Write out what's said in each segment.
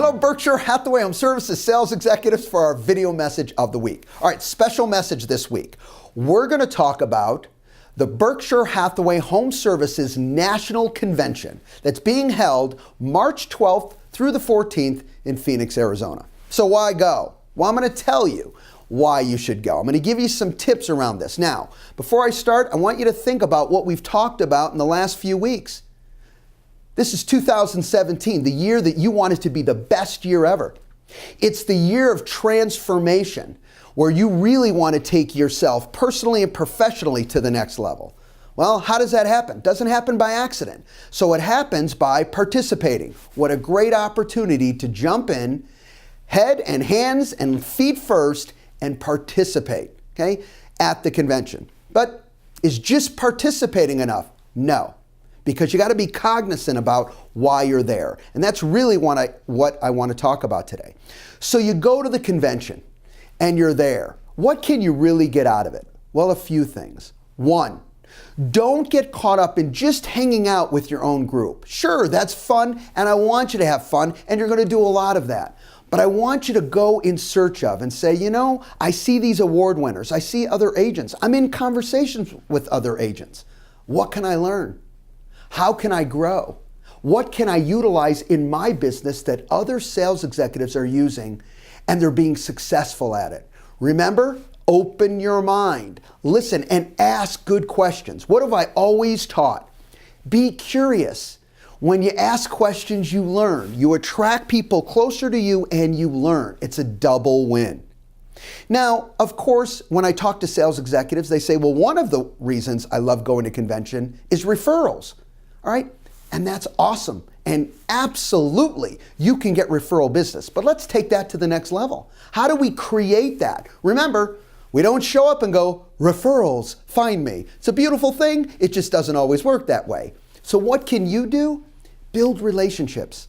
Hello, Berkshire Hathaway Home Services sales executives for our video message of the week. All right, special message this week. We're going to talk about the Berkshire Hathaway Home Services National Convention that's being held March 12th through the 14th in Phoenix, Arizona. So why go? Well, I'm going to tell you why you should go. I'm going to give you some tips around this. Now, before I start, I want you to think about what we've talked about in the last few weeks. This is 2017, the year that you want it to be the best year ever. It's the year of transformation, where you really want to take yourself personally and professionally to the next level. Well, how does that happen? It doesn't happen by accident. So it happens by participating. What a great opportunity to jump in, head and hands and feet first, and participate, okay, at the convention. But is just participating enough? No. Because you got to be cognizant about why you're there. And that's really what I want to talk about today. So you go to the convention and you're there. What can you really get out of it? Well, a few things. One, don't get caught up in just hanging out with your own group. Sure, that's fun, and I want you to have fun, and you're going to do a lot of that. But I want you to go in search of and say, you know, I see these award winners. I see other agents. I'm in conversations with other agents. What can I learn? How can I grow? What can I utilize in my business that other sales executives are using and they're being successful at it? Remember, open your mind. Listen and ask good questions. What have I always taught? Be curious. When you ask questions, you learn. You attract people closer to you and you learn. It's a double win. Now, of course, when I talk to sales executives, they say, well, one of the reasons I love going to convention is referrals. All right, and that's awesome. And absolutely, you can get referral business. But let's take that to the next level. How do we create that? Remember, we don't show up and go, referrals, find me. It's a beautiful thing. It just doesn't always work that way. So what can you do? Build relationships.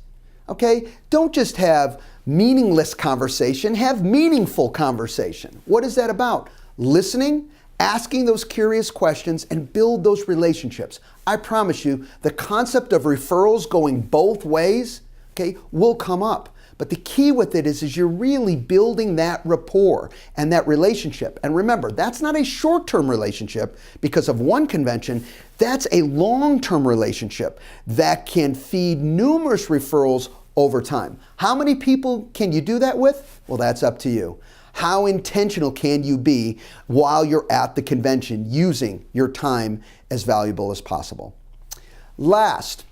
Okay? Don't just have meaningless conversation. Have meaningful conversation. What is that about? Listening, asking those curious questions, and build those relationships. I promise you, the concept of referrals going both ways, okay, will come up. But the key with it is you're really building that rapport and that relationship. And remember, that's not a short-term relationship because of one convention. That's a long-term relationship that can feed numerous referrals over time. How many people can you do that with? Well, that's up to you. How intentional can you be while you're at the convention using your time as valuable as possible? Last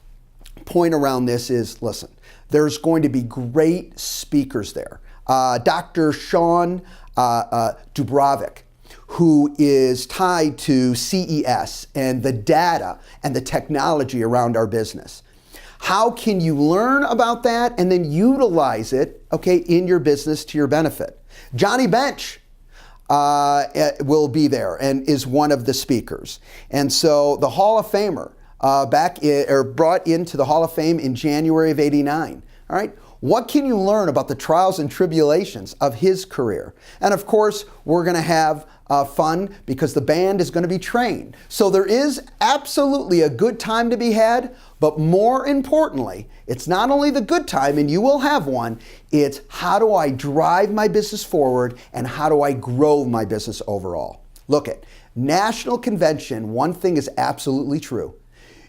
point around this is, listen, there's going to be great speakers there. Dr. Sean Dubrovic, who is tied to CES and the data and the technology around our business. How can you learn about that and then utilize it, okay, in your business to your benefit? Johnny Bench will be there and is one of the speakers. And so the Hall of Famer brought into the Hall of Fame in January of '89. All right. What can you learn about the trials and tribulations of his career? And of course, we're going to have fun because the band is going to be trained. So there is absolutely a good time to be had, but more importantly, it's not only the good time, and you will have one, it's how do I drive my business forward and how do I grow my business overall? Look at National Convention, one thing is absolutely true.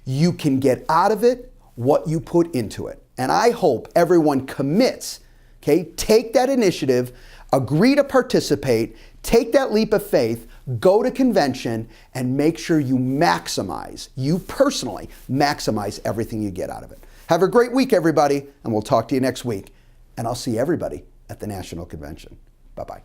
You can get out of it what you put into it. And I hope everyone commits, okay, take that initiative, agree to participate, take that leap of faith, go to convention, and make sure you personally maximize everything you get out of it. Have a great week, everybody, and we'll talk to you next week. And I'll see everybody at the National Convention. Bye-bye.